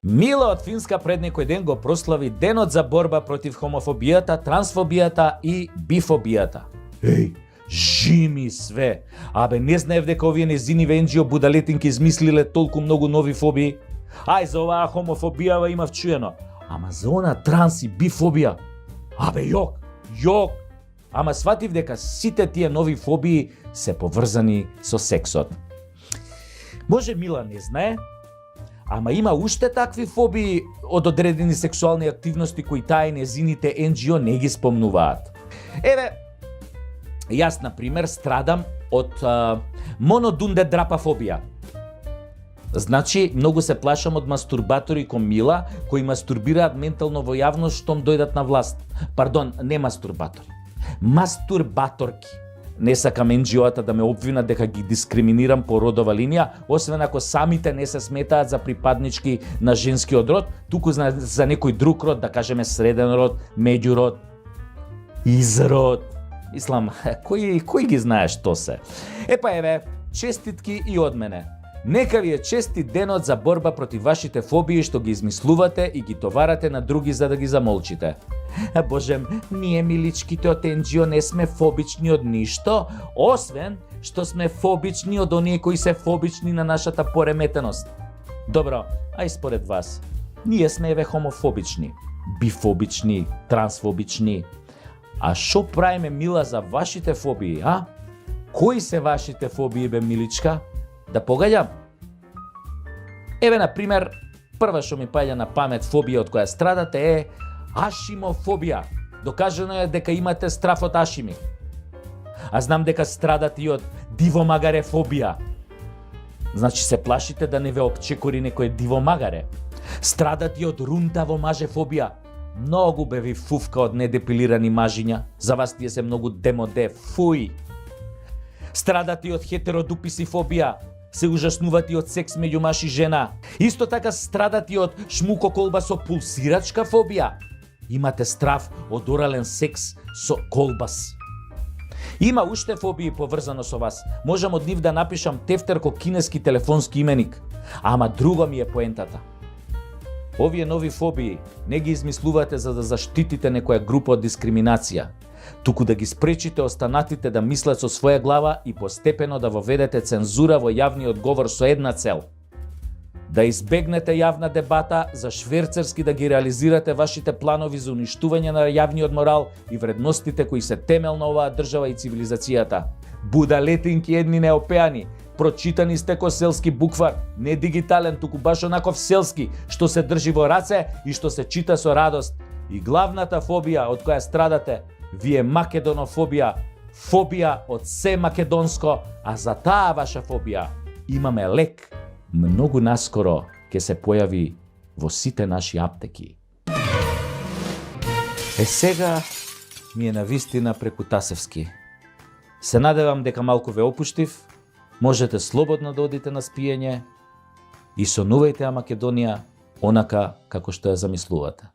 Мила од Финска пред некој ден го прослави денот за борба против хомофобијата, трансфобијата и бифобијата. Еј, жими све! Абе, не знаев дека овие незини венџио будалетинки измислиле толку многу нови фобии. Ај, за оваа хомофобијава имав чуено. Ама за она транс и бифобија, абе јок! Ама сватив дека сите тие нови фобии се поврзани со сексот. Може Мила не знае, ама има уште такви фобии од одредени сексуални активности кои таа и незините NGO не ги спомнуваат. Еве, јас, например, страдам од монодунде-драпафобија. Значи, многу се плашам од мастурбатори кон Мила, кои мастурбираат ментално во јавност штом дојдат на власт. Пардон, не мастурбатори. Мастурбаторки. Не сакам NGO-та да ме обвинат дека ги дискриминирам по родова линија, освен ако самите не се сметаат за припаднички на женскиот род, туку за некој друг род, да кажеме среден род, меѓурод, изрод. Мислам, кој ги знае што се? Епа еве, честитки и од мене. Нека ви е честит денот за борба против вашите фобии што ги измислувате и ги товарате на други за да ги замолчите. Божем, ние миличките од NGO не сме фобични од ништо, освен што сме фобични од оние кои се фобични на нашата пореметеност. Добро, ај според вас, ние сме еве хомофобични, бифобични, трансфобични. А шо правиме, Мила, за вашите фобии, а? Кои се вашите фобии, бе, миличка? Да погаѓам? Еве, например, прва што ми паѓа на памет фобија од која страдате е ашимофобија. Докажано е дека имате страф од ашими. А знам дека страдате и од дивомагарефобија. Значи се плашите да не ве обчекори некој дивомагаре. Страдате и од рунтаво мажефобија. Многу бе ви фуфка од недепилирани мажиња. За вас тие се многу демоде, фуј. Страдате и од хетеродуписифобија. Се ужаснувате од секс меѓу маж и жена. Исто така страдате и од шмукоколба со пулсирачка фобија. Имате страф од орален секс со колбас. Има уште фобии поврзано со вас. Можам од нив да напишам тефтерко кинески телефонски именик. Ама друго ми е поентата. Овие нови фобии не ги измислувате за да заштитите некоја група од дискриминација, туку да ги спречите останатите да мислат со своја глава и постепено да воведете цензура во јавниот говор со една цел: да избегнете јавна дебата, за шверцерски да ги реализирате вашите планови за уништување на јавниот морал и вредностите кои се темел на оваа држава и цивилизацијата. Будалетинки едни неопеани, прочитани сте ко селски буквар, не дигитален, туку баш онаков селски, што се држи во раце и што се чита со радост. И главната фобија од која страдате ви е македонофобија, фобија од се македонско, а за таа ваша фобија имаме лек. Многу наскоро ќе се појави во сите наши аптеки. Сега ми е навистина преку Тасевски. Се надевам дека малку ве опуштив, можете слободно да одите на спиење и сонувајте ја Македонија онака како што ја замислувате.